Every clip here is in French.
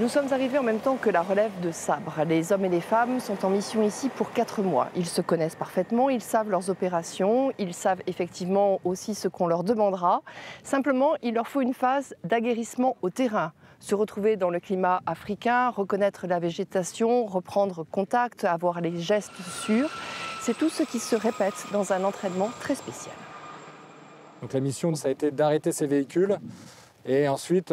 Nous sommes arrivés en même temps que la relève de Sabre. Les hommes et les femmes sont en mission ici pour 4 mois. Ils se connaissent parfaitement, ils savent leurs opérations, ils savent effectivement aussi ce qu'on leur demandera. Simplement, il leur faut une phase d'aguerrissement au terrain. Se retrouver dans le climat africain, reconnaître la végétation, reprendre contact, avoir les gestes sûrs. C'est tout ce qui se répète dans un entraînement très spécial. Donc la mission, ça a été d'arrêter ces véhicules et ensuite,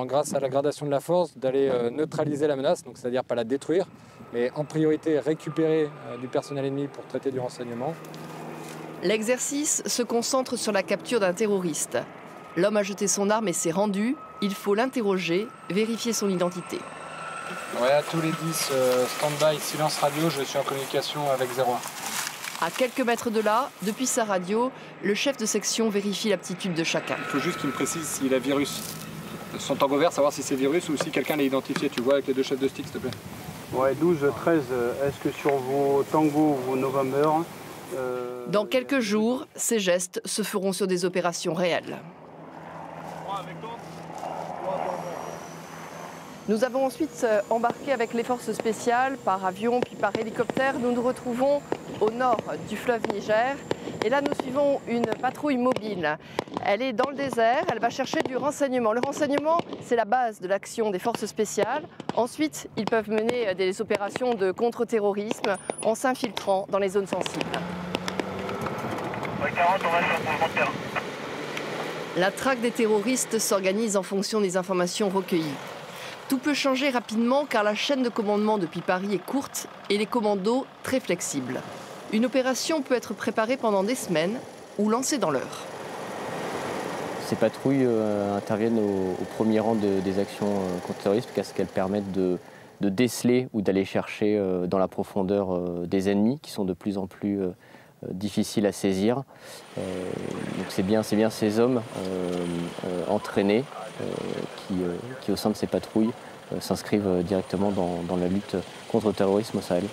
grâce à la gradation de la force, d'aller neutraliser la menace, donc c'est-à-dire pas la détruire, mais en priorité récupérer du personnel ennemi pour traiter du renseignement. L'exercice se concentre sur la capture d'un terroriste. L'homme a jeté son arme et s'est rendu. Il faut l'interroger, vérifier son identité. Ouais, tous les 10, stand-by, silence radio, je suis en communication avec 01. À quelques mètres de là, depuis sa radio, le chef de section vérifie l'aptitude de chacun. Il faut juste qu'il me précise s'il a virus. Son tango vert, savoir si c'est virus ou si quelqu'un l'a identifié. Tu vois avec les deux chefs de stick, s'il te plaît. Ouais, 12, 13, est-ce que sur vos Tango, vos November... Dans quelques jours, ces gestes se feront sur des opérations réelles. Nous avons ensuite embarqué avec les forces spéciales par avion puis par hélicoptère. Nous nous retrouvons au nord du fleuve Niger. Et là, nous suivons une patrouille mobile. Elle est dans le désert, elle va chercher du renseignement. Le renseignement, c'est la base de l'action des forces spéciales. Ensuite, ils peuvent mener des opérations de contre-terrorisme en s'infiltrant dans les zones sensibles. Ouais, 40, on va sur le mouvement de terrain. La traque des terroristes s'organise en fonction des informations recueillies. Tout peut changer rapidement car la chaîne de commandement depuis Paris est courte et les commandos très flexibles. Une opération peut être préparée pendant des semaines ou lancée dans l'heure. Ces patrouilles interviennent au premier rang des actions contre-terrorisme parce qu'elles permettent de déceler ou d'aller chercher dans la profondeur des ennemis qui sont de plus en plus difficiles à saisir. Donc c'est bien ces hommes entraînés qui, au sein de ces patrouilles, s'inscrivent directement dans la lutte contre le terrorisme au Sahel.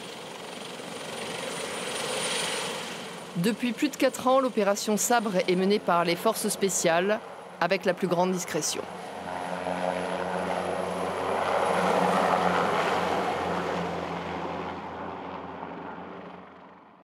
Depuis plus de 4 ans, l'opération Sabre est menée par les forces spéciales avec la plus grande discrétion.